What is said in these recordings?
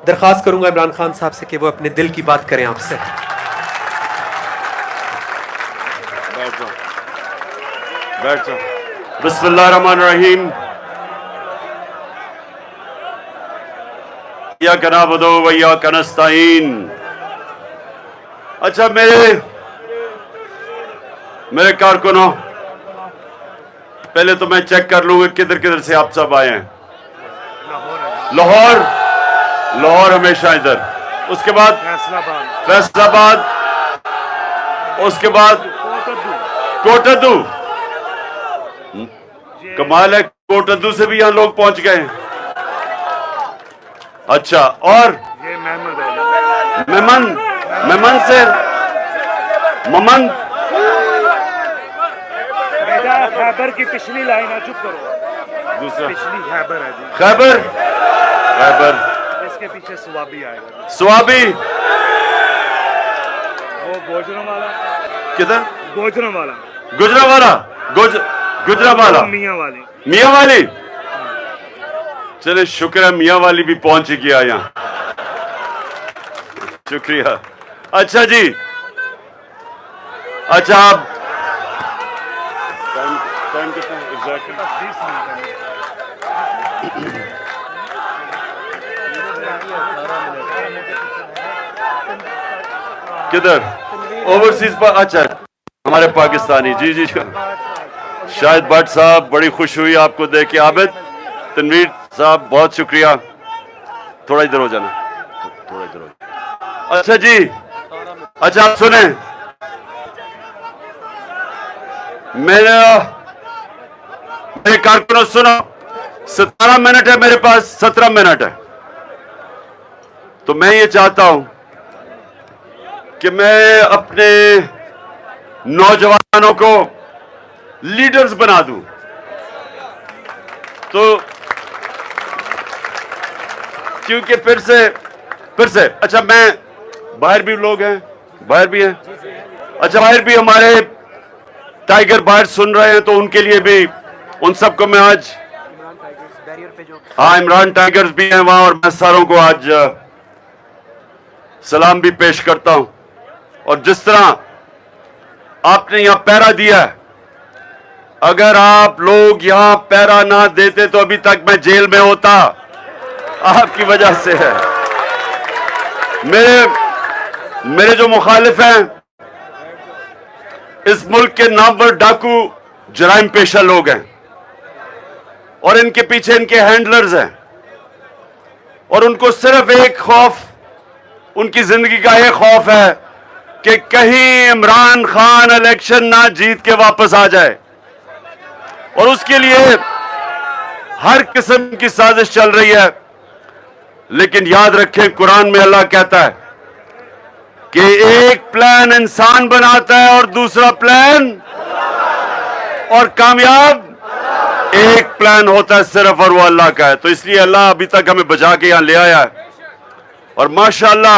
درخواست کروں گا عمران خان صاحب سے کہ وہ اپنے دل کی بات کریں آپ سے. بیٹھ جاؤ. بسم اللہ الرحمن الرحیم. ایاک نعبد و ایاک نستعین. اچھا میرے کارکنوں، پہلے تو میں چیک کر لوں گا کدھر کدھر سے آپ سب آئے ہیں. لاہور ہمیشہ ادھر، اس کے بعد فیصل آباد، اس کے بعد کوٹدو. کمال ہے، کوٹدو سے بھی یہاں لوگ پہنچ گئے ہیں. اچھا، اور ممن سے ممن خیبر کی پچھلی لائن ہے، چپ کرو. دوسرا پچھلی خیبر ہے جی. خیبر اس کے پیچھے سوابی آئے گا. سوابی وہ گوجروں والا. کدھر؟ گوجروں والا. گجرا میاں والی. چلے شکر ہے میاں والی بھی پہنچ گیا یہاں. شکریہ. اچھا جی، اچھا آپ ٹائم کتنا کدھر؟ اوورسیز پر. اچھا ہمارے پاکستانی. جی شاہد بٹ صاحب، بڑی خوش ہوئی آپ کو دیکھ کے. عابد تنویر صاحب بہت شکریہ. تھوڑا ادھر ہو جانا. اچھا جی، اچھا آپ سنیں، میرے کارکنوں سنو. 17 منٹ ہے میرے پاس، 17 منٹ ہے. تو میں یہ چاہتا ہوں کہ میں اپنے نوجوانوں کو لیڈرز بنا دوں. تو کیونکہ پھر سے اچھا، میں باہر بھی لوگ ہیں، باہر بھی ہیں. اچھا باہر بھی ہمارے ٹائیگر باہر سن رہے ہیں، تو ان کے لیے بھی، ان سب کو میں آج، ہاں عمران ٹائیگرز بھی ہیں وہاں، اور میں ساروں کو آج سلام بھی پیش کرتا ہوں. اور جس طرح آپ نے یہاں پہرا دیا ہے، اگر آپ لوگ یہاں پہرا نہ دیتے تو ابھی تک میں جیل میں ہوتا. آپ کی وجہ سے ہے. میرے جو مخالف ہیں اس ملک کے نامور ڈاکو جرائم پیشہ لوگ ہیں، اور ان کے پیچھے ان کے ہینڈلرز ہیں، اور ان کو صرف ایک خوف، ان کی زندگی کا ایک خوف ہے کہ کہیں عمران خان الیکشن نہ جیت کے واپس آ جائے. اور اس کے لیے ہر قسم کی سازش چل رہی ہے. لیکن یاد رکھیں، قرآن میں اللہ کہتا ہے کہ ایک پلان انسان بناتا ہے اور دوسرا پلان، اور کامیاب ایک پلان ہوتا ہے صرف، اور وہ اللہ کا ہے. تو اس لیے اللہ ابھی تک ہمیں بچا کے یہاں لے آیا ہے. اور ماشاءاللہ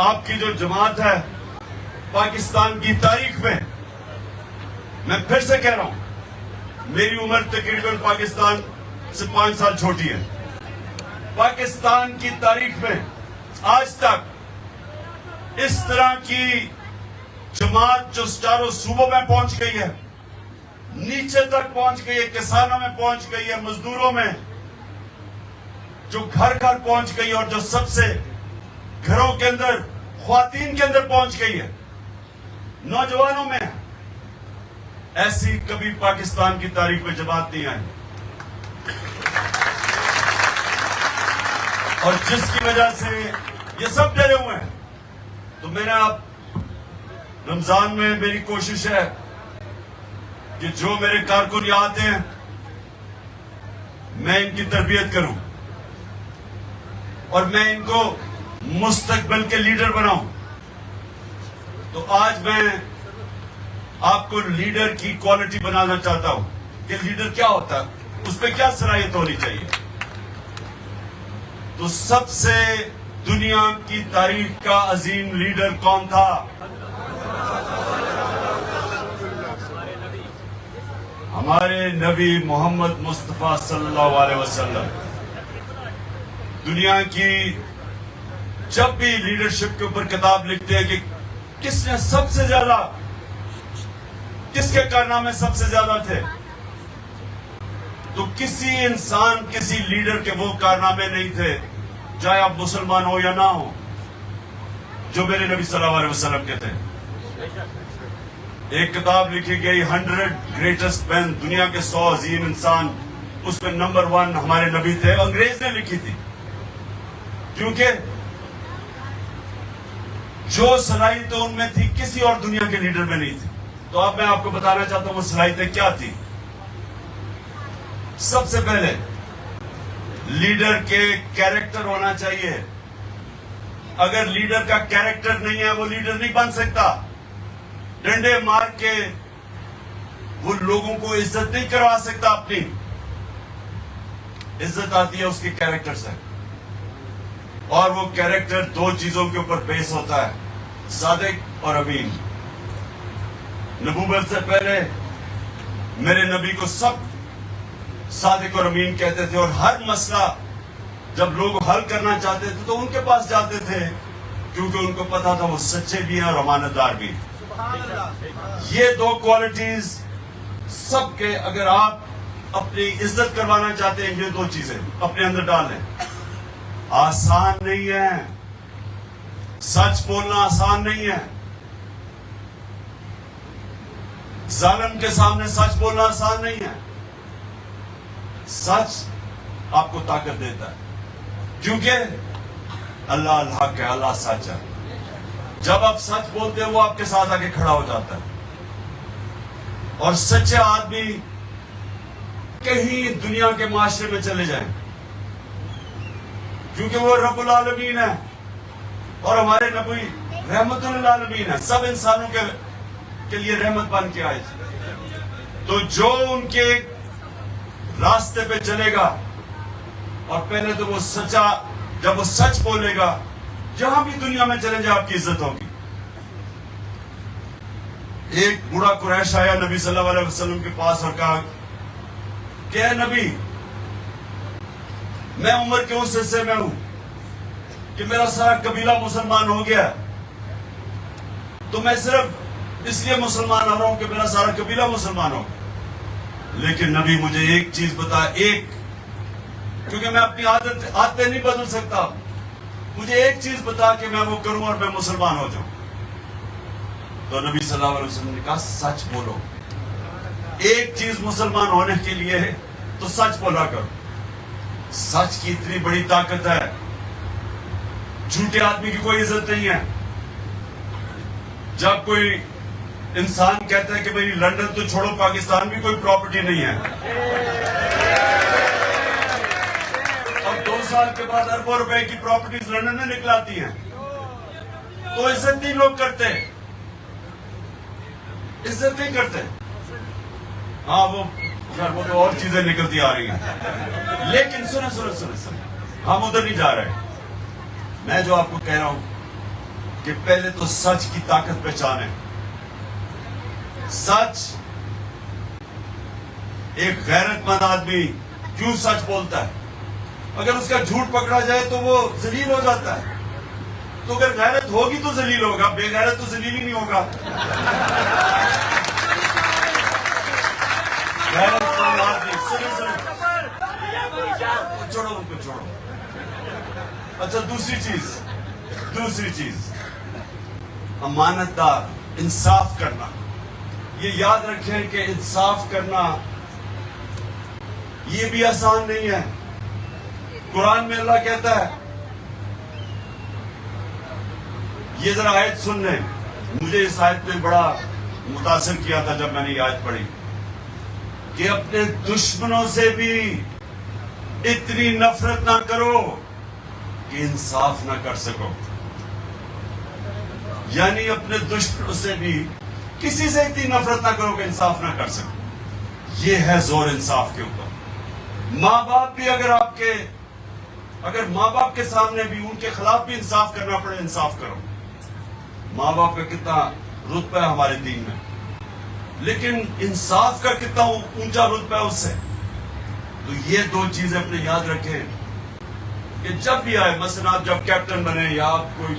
آپ کی جو جماعت ہے پاکستان کی تاریخ میں پھر سے کہہ رہا ہوں، میری عمر تقریباً پاکستان سے 5 سال چھوٹی ہے. پاکستان کی تاریخ میں آج تک اس طرح کی جماعت جو چاروں صوبوں میں پہنچ گئی ہے، نیچے تک پہنچ گئی ہے، کسانوں میں پہنچ گئی ہے، مزدوروں میں، جو گھر گھر پہنچ گئی ہے، اور جو سب سے گھروں کے اندر، خواتین کے اندر پہنچ گئی ہے، نوجوانوں میں، ایسی کبھی پاکستان کی تاریخ میں جماعت نہیں آئی. اور جس کی وجہ سے یہ سب ڈرے ہوئے ہیں. تو میرا رمضان میں میری کوشش ہے کہ جو میرے کارکن یہاں آتے ہیں میں ان کی تربیت کروں، اور میں ان کو مستقبل کے لیڈر بناؤں. تو آج میں آپ کو لیڈر کی کوالٹی بنانا چاہتا ہوں کہ لیڈر کیا ہوتا ہے، اس پہ کیا صلاحیت ہونی چاہیے. تو سب سے دنیا کی تاریخ کا عظیم لیڈر کون تھا؟ ہمارے نبی محمد مصطفیٰ صلی اللہ علیہ وسلم. دنیا کی جب بھی لیڈرشپ کے اوپر کتاب لکھتے ہیں کہ کس نے سب سے زیادہ، کس کے کارنامے سب سے زیادہ تھے، تو کسی انسان، کسی لیڈر کے وہ کارنامے نہیں تھے، چاہے آپ مسلمان ہو یا نہ ہو، جو میرے نبی صلی اللہ علیہ وسلم کے تھے. ایک کتاب لکھی گئی 100 گریٹسٹ مین، دنیا کے 100 عظیم انسان، اس میں نمبر 1 ہمارے نبی تھے. انگریز نے لکھی تھی، کیونکہ جو صلاحیت ان میں تھی کسی اور دنیا کے لیڈر میں نہیں تھی. تو اب میں آپ کو بتانا چاہتا ہوں وہ صلاحیتیں کیا تھی. سب سے پہلے لیڈر کے کیریکٹر ہونا چاہیے. اگر لیڈر کا کیریکٹر نہیں ہے وہ لیڈر نہیں بن سکتا. ڈنڈے مار کے وہ لوگوں کو عزت نہیں کروا سکتا. اپنی عزت آتی ہے اس کے کیریکٹر سے، اور وہ کیریکٹر 2 چیزوں کے اوپر بیس ہوتا ہے، صادق اور امین. نبوت سے پہلے میرے نبی کو سب صادق اور امین کہتے تھے، اور ہر مسئلہ جب لوگ حل کرنا چاہتے تھے تو ان کے پاس جاتے تھے، کیونکہ ان کو پتا تھا وہ سچے بھی ہیں اور امانت دار بھی. یہ 2 کوالٹیز سب کے، اگر آپ اپنی عزت کروانا چاہتے ہیں، یہ 2 چیزیں اپنے اندر ڈال لیں. آسان نہیں ہے، سچ بولنا آسان نہیں ہے. ظالم کے سامنے سچ بولنا آسان نہیں ہے. سچ آپ کو طاقت دیتا ہے، کیونکہ اللہ الحق ہے، اللہ سچ ہے. جب آپ سچ بولتے ہیں وہ آپ کے ساتھ آگے کھڑا ہو جاتا ہے. اور سچے آدمی کہیں دنیا کے معاشرے میں چلے جائیں، کیونکہ وہ رب العالمین ہے اور ہمارے نبی رحمت للعالمین ہے، سب انسانوں کے لیے رحمت بن کے آئے. تو جو ان کے راستے پہ چلے گا، اور پہلے تو وہ سچا، جب وہ سچ بولے گا، جہاں بھی دنیا میں چلے جائے آپ کی عزت ہوگی. ایک بوڑھا قریش آیا نبی صلی اللہ علیہ وسلم کے پاس اور کہا کہ اے نبی، میں عمر کے اس حصے میں ہوں کہ میرا سارا قبیلہ مسلمان ہو گیا، تو میں صرف اس لیے مسلمان ہو رہا ہوں کہ میرا سارا قبیلہ مسلمان ہو. لیکن نبی مجھے ایک چیز بتا، ایک، کیونکہ میں اپنی عادتیں نہیں بدل سکتا، مجھے ایک چیز بتا کہ میں وہ کروں اور میں مسلمان ہو جاؤں. تو نبی صلی اللہ علیہ وسلم نے کہا سچ بولو. ایک چیز مسلمان ہونے کے لیے ہے تو سچ بولا کرو. سچ کی اتنی بڑی طاقت ہے، جھوٹے آدمی کی کوئی عزت نہیں ہے. جب کوئی انسان کہتا ہے کہ میری لندن تو چھوڑو، پاکستان بھی کوئی پراپرٹی نہیں ہے، اور 2 سال کے بعد اربوں روپے کی پراپرٹیز لندن میں نکلاتی ہیں، تو عزت نہیں لوگ کرتے، عزت نہیں کرتے. ہاں وہ تو اور چیزیں نکلتی آ رہی ہیں. لیکن سنیں ہم ادھر نہیں جا رہے. میں جو آپ کو کہہ رہا ہوں کہ پہلے تو سچ کی طاقت پہچانیں. سچ، ایک غیرت مند آدمی کیوں سچ بولتا ہے؟ اگر اس کا جھوٹ پکڑا جائے تو وہ ذلیل ہو جاتا ہے. تو اگر غیرت ہوگی تو ذلیل ہوگا، بے غیرت تو ذلیل ہی نہیں ہوگا. غیرت مند آدمی، چھوڑو ان کو، چھوڑو. اچھا دوسری چیز امانت دار، انصاف کرنا. یہ یاد رکھیں کہ انصاف کرنا یہ بھی آسان نہیں ہے. قرآن میں اللہ کہتا ہے، یہ ذرا آیت سن لیں. مجھے اس آیت نے بڑا متاثر کیا تھا جب میں نے یہ آیت پڑھی، کہ اپنے دشمنوں سے بھی اتنی نفرت نہ کرو کہ انصاف نہ کر سکو. یعنی اپنے دشمنوں سے بھی کسی سے اتنی نفرت نہ کرو کہ انصاف نہ کر سکو. یہ ہے زور انصاف کے اوپر. ماں باپ بھی اگر ماں باپ کے سامنے بھی ان کے خلاف بھی انصاف کرنا پڑے، انصاف کرو. ماں باپ کا کتنا رتبہ ہے ہمارے دین میں، لیکن انصاف کا کتنا اونچا رتبہ ہے اس سے. تو یہ 2 چیزیں اپنے یاد رکھیں. کہ جب بھی آئے، مثلا آپ جب کیپٹن بنے یا آپ کوئی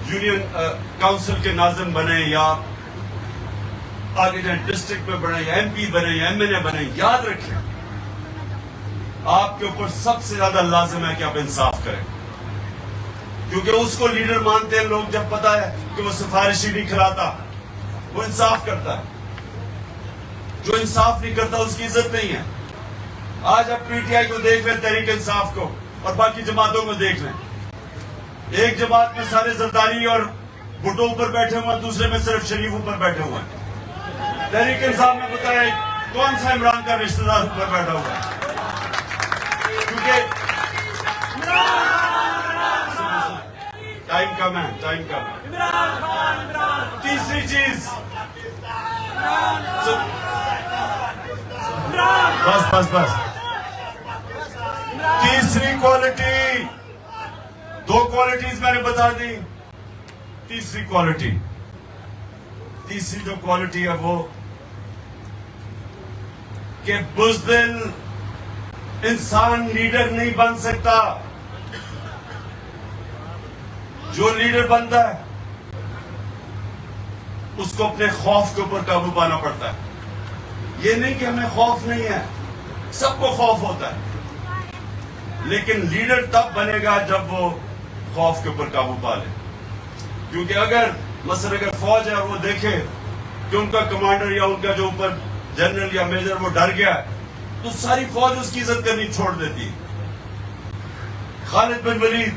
یونین کاؤنسل کے ناظم بنے یا آگے جائیں ڈسٹرکٹ میں بنے یا ایم پی بنے یا ایم ایل اے بنے، یاد رکھیں آپ کے اوپر سب سے زیادہ لازم ہے کہ آپ انصاف کریں، کیونکہ اس کو لیڈر مانتے ہیں لوگ جب پتا ہے کہ وہ سفارشی نہیں کھلاتا، وہ انصاف کرتا ہے۔ جو انصاف نہیں کرتا اس کی عزت نہیں ہے۔ آج آپ پی ٹی آئی کو دیکھ لیں، تحریک انصاف کو، اور باقی جماعتوں کو دیکھ لیں، ایک جماعت میں سارے زرداری اور بھٹو اوپر بیٹھے ہوئے ہیں، دوسرے میں صرف شریف اوپر بیٹھے ہوئے ہیں۔ تحریک انصاف میں بتائیں کون سا عمران کا رشتہ دار اوپر بیٹھا ہوا ہے؟ کیونکہ ٹائم کم ہے، ٹائم کم ہے۔ تیسری چیز، بس تیسری کوالٹی، دو کوالٹیز میں نے بتا دی، تیسری کوالٹی، تیسری جو کوالٹی ہے وہ کہ بزدل انسان لیڈر نہیں بن سکتا۔ جو لیڈر بنتا ہے اس کو اپنے خوف کے اوپر قابو پانا پڑتا ہے۔ یہ نہیں کہ ہمیں خوف نہیں ہے، سب کو خوف ہوتا ہے، لیکن لیڈر تب بنے گا جب وہ خوف کے اوپر قابو پا لے۔ کیونکہ اگر فوج ہے اور وہ دیکھے کہ ان کا کمانڈر یا ان کا جو اوپر جنرل یا میجر وہ ڈر گیا ہے، تو ساری فوج اس کی عزت کرنی چھوڑ دیتی ہے۔ خالد بن ولید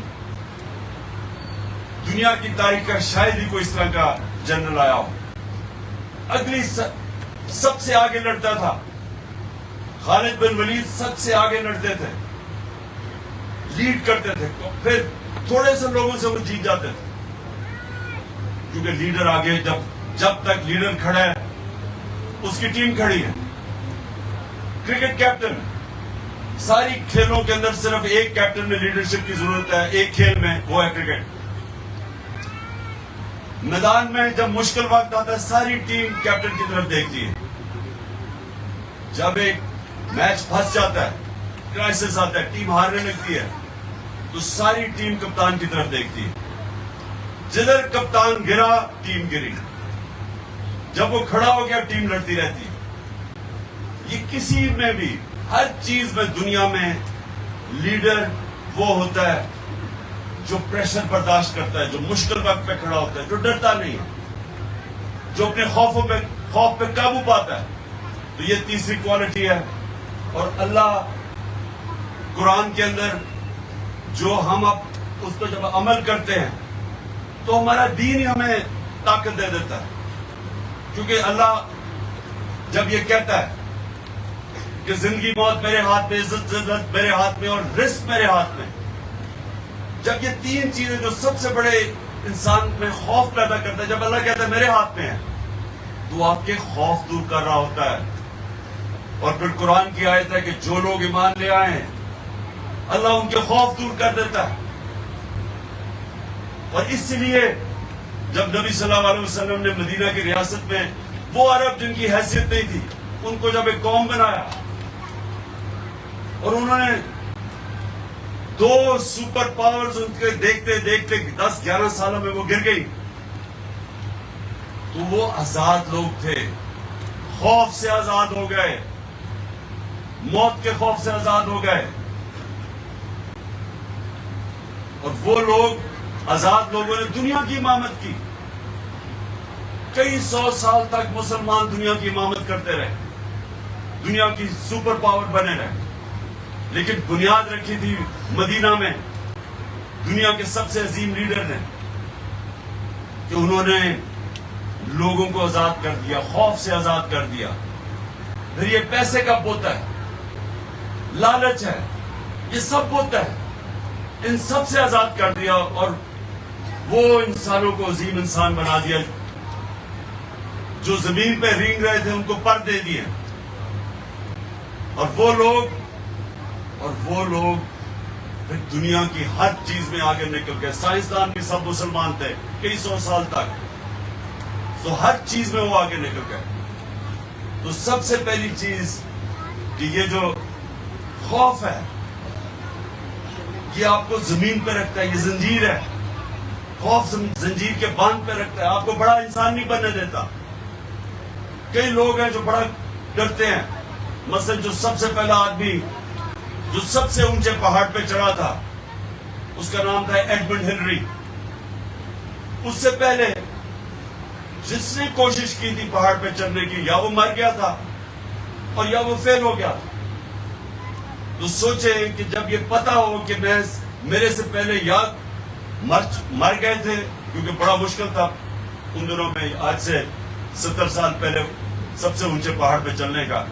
دنیا کی تاریخ کا شاید ہی کوئی اس طرح کا جنرل آیا ہو، اگلی سب سے آگے لڑتا تھا۔ خالد بن ولید سب سے آگے لڑتے تھے، لیڈ کرتے تھے، تو پھر تھوڑے سے لوگوں سے وہ جیت جاتے تھے، کیونکہ لیڈر آگے جب تک لیڈر کھڑا ہے اس کی ٹیم کھڑی ہے۔ کرکٹ کیپٹن، ساری کھیلوں کے اندر صرف ایک کیپٹن میں لیڈرشپ کی ضرورت ہے، ایک کھیل میں، وہ ہے کرکٹ۔ میدان میں جب مشکل وقت آتا ہے ساری ٹیم کیپٹن کی طرف دیکھتی ہے۔ جب ایک میچ پھنس جاتا ہے، کرائسس آتا ہے، ٹیم ہارنے لگتی ہے، تو ساری ٹیم کپتان کی طرف دیکھتی ہے۔ جدھر کپتان گرا ٹیم گری، جب وہ کھڑا ہو گیا ٹیم لڑتی رہتی ہے۔ یہ کسی میں بھی، ہر چیز میں، دنیا میں لیڈر وہ ہوتا ہے جو پریشر برداشت کرتا ہے، جو مشکل وقت پہ کھڑا ہوتا ہے، جو ڈرتا نہیں ہے، جو اپنے خوف پہ قابو پاتا ہے۔ تو یہ تیسری کوالٹی ہے۔ اور اللہ قرآن کے اندر جو ہم اب اس پہ جب عمل کرتے ہیں تو ہمارا دین ہی ہمیں طاقت دے دیتا ہے، کیونکہ اللہ جب یہ کہتا ہے کہ زندگی موت میرے ہاتھ میں، عزت ذلت میرے ہاتھ میں، اور رزق میرے ہاتھ میں، جب یہ تین چیزیں جو سب سے بڑے انسان میں خوف پیدا کرتا ہے، جب اللہ کہتا ہے میرے ہاتھ میں ہے، تو آپ کے خوف دور کر رہا ہوتا ہے۔ اور پھر قرآن کی آیت ہے کہ جو لوگ ایمان لے آئے ہیں اللہ ان کے خوف دور کر دیتا ہے۔ اور اس لیے جب نبی صلی اللہ علیہ وسلم نے مدینہ کی ریاست میں وہ عرب جن کی حیثیت نہیں تھی، ان کو جب ایک قوم بنایا اور انہوں نے دو سپر پاورز ان کے دیکھتے دیکھتے 10-11 سالوں میں وہ گر گئی، تو وہ آزاد لوگ تھے، خوف سے آزاد ہو گئے، موت کے خوف سے آزاد ہو گئے۔ اور وہ لوگ، آزاد لوگوں نے دنیا کی امامت کی، کئی 100 سال تک مسلمان دنیا کی امامت کرتے رہے، دنیا کی سپر پاور بنے رہے، لیکن بنیاد رکھی تھی مدینہ میں دنیا کے سب سے عظیم لیڈر نے، کہ انہوں نے لوگوں کو آزاد کر دیا، خوف سے آزاد کر دیا۔ پھر یہ پیسے کا بوتا ہے، لالچ ہے، یہ سب بوتا ہے، ان سب سے آزاد کر دیا، اور وہ انسانوں کو عظیم انسان بنا دیا۔ جو زمین پہ رینگ رہے تھے ان کو پر دے دیے، اور وہ لوگ پھر دنیا کی ہر چیز میں آگے نکل گئے۔ سائنسدان بھی سب مسلمان تھے کئی 100 سال تک، تو ہر چیز میں وہ آگے نکل گئے۔ تو سب سے پہلی چیز کہ یہ جو خوف ہے، یہ آپ کو زمین پہ رکھتا ہے, یہ زنجیر ہے. خوف زنجیر کے باندھ پہ رکھتا ہے, آپ کو بڑا انسان نہیں بننے دیتا. کئی لوگ ہیں جو بڑا ڈرتے ہیں. مثلا جو سب سے پہلا آدمی جو سب سے اونچے پہاڑ پہ چڑھا تھا, اس کا نام تھا ایڈمنڈ ہنری. اس سے پہلے جس نے کوشش کی تھی پہاڑ پہ چڑھنے کی, یا وہ مر گیا تھا اور یا وہ فیل ہو گیا تھا. تو سوچے کہ جب یہ پتا ہو کہ میرے سے پہلے یا مر گئے تھے, کیونکہ بڑا مشکل تھا ان دنوں میں, آج سے 70 سال پہلے سب سے اونچے پہاڑ پہ چلنے کا,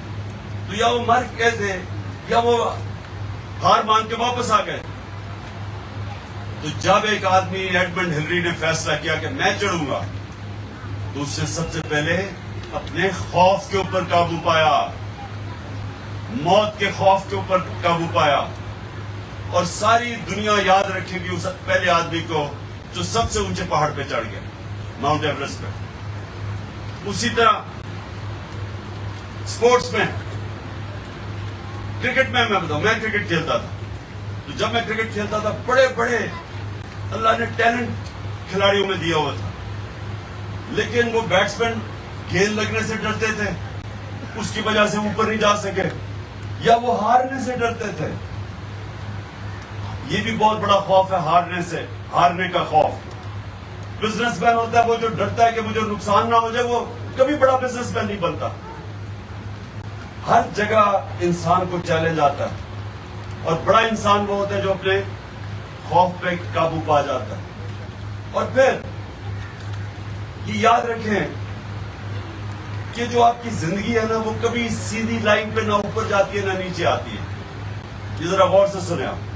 تو یا وہ مر گئے تھے یا وہ ہار مان کے واپس آ گئے. تو جب ایک آدمی ایڈمنڈ ہنری نے فیصلہ کیا کہ میں چڑھوں گا, تو اس نے سب سے پہلے اپنے خوف کے اوپر قابو پایا, موت کے خوف کے اوپر قابو پایا. اور ساری دنیا یاد رکھے گی اس پہلے آدمی کو جو سب سے اونچے پہاڑ پہ چڑھ گیا, ماؤنٹ ایوریسٹ پہ. اسی طرح سپورٹس میں, کرکٹ میں بتاؤں, میں کرکٹ کھیلتا تھا. تو جب میں کرکٹ کھیلتا تھا, بڑے بڑے اللہ نے ٹیلنٹ کھلاڑیوں میں دیا ہوا تھا, لیکن وہ بیٹسمین گیند لگنے سے ڈرتے تھے, اس کی وجہ سے اوپر نہیں جا سکے, یا وہ ہارنے سے ڈرتے تھے. یہ بھی بہت بڑا خوف ہے, ہارنے کا خوف. بزنس مین ہوتا ہے وہ جو ڈرتا ہے کہ مجھے نقصان نہ ہو جائے, وہ کبھی بڑا بزنس مین نہیں بنتا. ہر جگہ انسان کو چیلنج آتا ہے, اور بڑا انسان وہ ہوتا ہے جو اپنے خوف پہ قابو پا جاتا ہے. اور پھر یہ یاد رکھیں کہ جو آپ کی زندگی ہے نا, وہ کبھی سیدھی لائن پہ نہ اوپر جاتی ہے نہ نیچے آتی ہے. یہ ذرا غور سے سنیں آپ.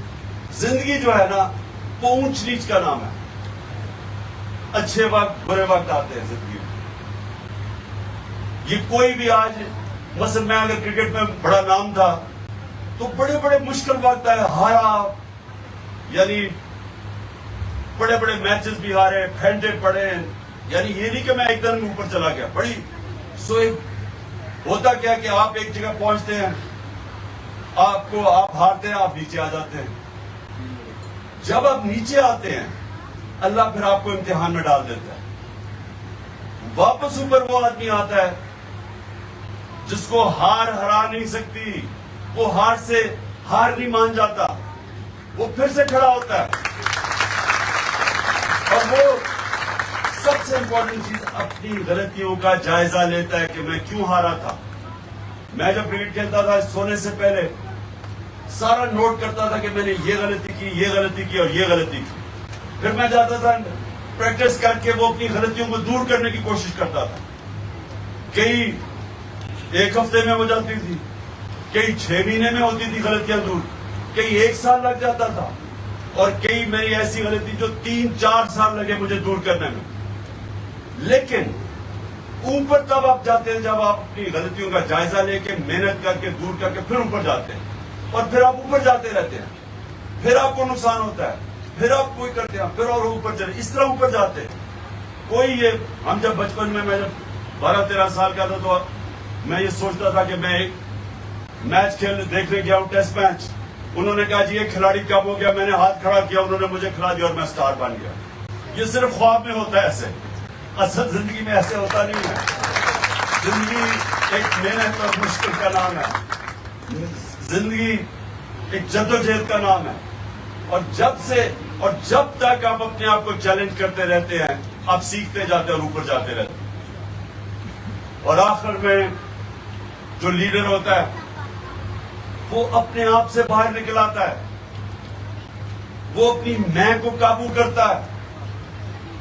زندگی جو ہے نا وہ اونچ نیچ کا نام ہے. اچھے وقت برے وقت آتے ہیں زندگی میں. یہ کوئی بھی آج مثلا میں اگر کرکٹ میں بڑا نام تھا تو بڑے بڑے مشکل وقت آئے, ہارا, یعنی بڑے بڑے میچز بھی ہارے, پھینٹے پڑے. یعنی یہ نہیں کہ میں ایک دن اوپر چلا گیا. بڑی ہوتا کیا کہ آپ ایک جگہ پہنچتے ہیں, آپ ہارتے ہیں, آپ نیچے آ جاتے ہیں. جب آپ نیچے آتے ہیں اللہ پھر آپ کو امتحان میں ڈال دیتا ہے. واپس اوپر وہ آدمی آتا ہے جس کو ہار ہرا نہیں سکتی, وہ ہار نہیں مان جاتا, وہ پھر سے کھڑا ہوتا ہے. اور وہ سب سے امپورٹنٹ چیز اپنی غلطیوں کا جائزہ لیتا ہے کہ میں کیوں ہارا تھا. میں جب کرکٹ کھیلتا تھا سونے سے پہلے سارا نوٹ کرتا تھا کہ میں نے یہ غلطی کی, یہ غلطی کی اور یہ غلطی کی. پھر میں جاتا تھا پریکٹس کر کے وہ اپنی غلطیوں کو دور کرنے کی کوشش کرتا تھا. کئی ایک ہفتے میں ہو جاتی تھی, کئی 6 مہینے میں ہوتی تھی غلطیاں دور, کئی 1 سال لگ جاتا تھا, اور کئی میری ایسی غلطی جو 3-4 سال لگے مجھے دور کرنے میں. لیکن اوپر تب آپ جاتے ہیں جب آپ اپنی غلطیوں کا جائزہ لے کے محنت کر کے دور کر کے پھر اوپر جاتے ہیں, اور پھر آپ اوپر جاتے رہتے ہیں. پھر آپ کو نقصان ہوتا ہے, پھر آپ کوئی کرتے ہیں, پھر اور اوپر چلے, اس طرح اوپر جاتے ہیں. کوئی یہ ہم جب بچپن میں جب 12-13 سال کا تھا تو میں یہ سوچتا تھا کہ میں ایک میچ دیکھنے گیا ہوں, ٹیسٹ میچ. انہوں نے کہا جی یہ کھلاڑی کب ہو گیا, میں نے ہاتھ کھڑا کیا, انہوں نے مجھے کھلا دیا اور میں سٹار بن گیا. یہ صرف خواب میں ہوتا ہے, ایسے اصل زندگی میں ایسے ہوتا نہیں ہے. زندگی ایک محنت اور مشکل کا نام ہے, زندگی ایک جدوجہد کا نام ہے. اور جب تک آپ اپنے آپ کو چیلنج کرتے رہتے ہیں آپ سیکھتے جاتے ہیں اور اوپر جاتے رہتے ہیں. اور آخر میں جو لیڈر ہوتا ہے وہ اپنے آپ سے باہر نکل آتا ہے, وہ اپنی میں کو قابو کرتا ہے,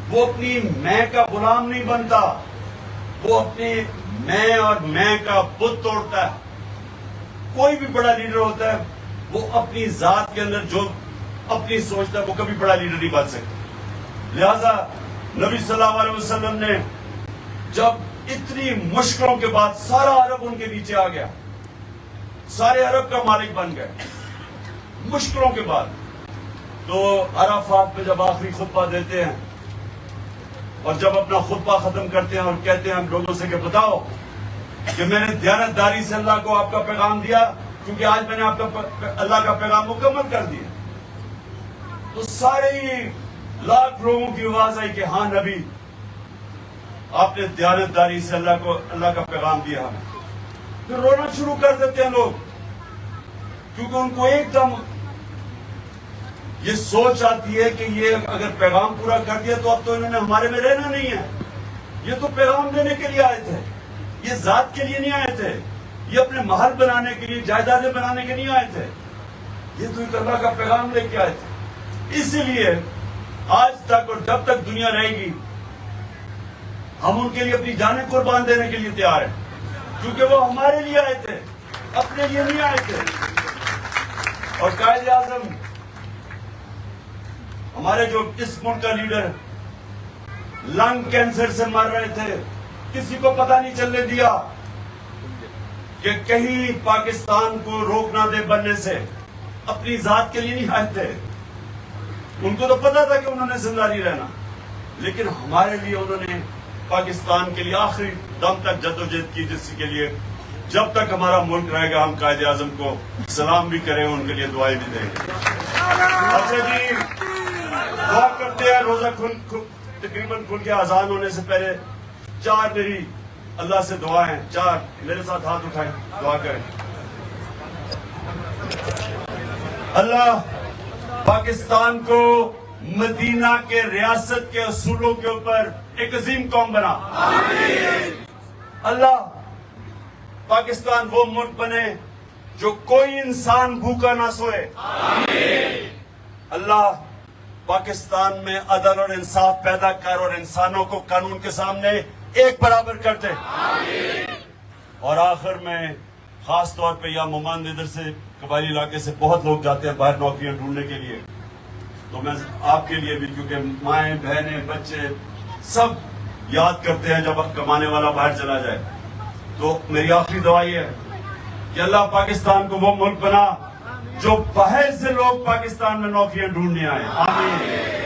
وہ اپنی میں کا غلام نہیں بنتا, وہ اپنی میں اور میں کا بت توڑتا ہے. کوئی بھی بڑا لیڈر ہوتا ہے وہ اپنی ذات کے اندر جو اپنی سوچتا ہے وہ کبھی بڑا لیڈر نہیں بن سکتا. لہذا نبی صلی اللہ علیہ وسلم نے جب اتنی مشکلوں کے بعد سارا عرب ان کے نیچے آ گیا, سارے عرب کا مالک بن گئے مشکلوں کے بعد, تو عرفات میں جب آخری خطبہ دیتے ہیں اور جب اپنا خطبہ ختم کرتے ہیں اور کہتے ہیں ہم لوگوں سے کہ بتاؤ کہ میں نے دیانتداری سے اللہ کو آپ کا پیغام دیا, کیونکہ آج میں نے آپ کا اللہ کا پیغام مکمل کر دیا. تو سارے ہی لاکھ لوگوں کی آواز آئی کہ ہاں نبی آپ نے دیانتداری سے اللہ کا پیغام دیا ہمیں. پھر رونا شروع کر دیتے ہیں لوگ, کیونکہ ان کو ایک دم یہ سوچ آتی ہے کہ یہ اگر پیغام پورا کر دیا تو اب تو انہوں نے ہمارے میں رہنا نہیں ہے. یہ تو پیغام دینے کے لیے آئے تھے, یہ ذات کے لیے نہیں آئے تھے, یہ اپنے محل بنانے کے لیے, جائیدادیں بنانے کے نہیں آئے تھے, یہ تو ایک اللہ کا پیغام لے کے آئے تھے. اسی لیے آج تک اور جب تک دنیا رہے گی ہم ان کے لیے اپنی جانیں قربان دینے کے لیے تیار ہیں, کیونکہ وہ ہمارے لیے آئے تھے, اپنے لیے نہیں آئے تھے. اور قائد اعظم ہمارے جو اس ملک کا لیڈر لنگ کینسر سے مر رہے تھے, کسی کو پتہ نہیں چلنے دیا کہ کہیں پاکستان کو روک نہ دے بننے سے. اپنی ذات کے لیے نہیں آئے تھے, ان کو تو پتا تھا کہ انہوں نے زندہ نہیں رہنا, لیکن ہمارے لیے انہوں نے پاکستان کے لیے آخری دم تک جدوجہد کی, جس کے لیے جب تک ہمارا ملک رہے گا ہم قائد اعظم کو سلام بھی کریں, ان کے لیے دعائیں بھی دیں گے. اچھا جی, دعا کرتے ہیں. روزہ تقریباً کھل کے اذان ہونے سے پہلے 4 میری اللہ سے دعائیں, 4 میرے ساتھ ہاتھ اٹھائیں, دعا کریں. اللہ پاکستان کو مدینہ کے ریاست کے اصولوں کے اوپر ایک عظیم قوم بنا. اللہ پاکستان وہ ملک بنے جو کوئی انسان بھوکا نہ سوئے. اللہ پاکستان میں عدل اور انصاف پیدا کر اور انسانوں کو قانون کے سامنے ایک برابر کر دے. اور آخر میں خاص طور پہ یا مماند ادھر سے قبائلی علاقے سے بہت لوگ جاتے ہیں باہر نوکریاں ڈھونڈنے کے لیے, تو میں آپ کے لیے بھی, کیونکہ مائیں بہنیں بچے سب یاد کرتے ہیں جب کمانے والا باہر چلا جائے, تو میری آخری دعا یہ ہے کہ اللہ پاکستان کو وہ ملک بنا جو باہر سے لوگ پاکستان میں نوکریاں ڈھونڈنے آئے. آمین.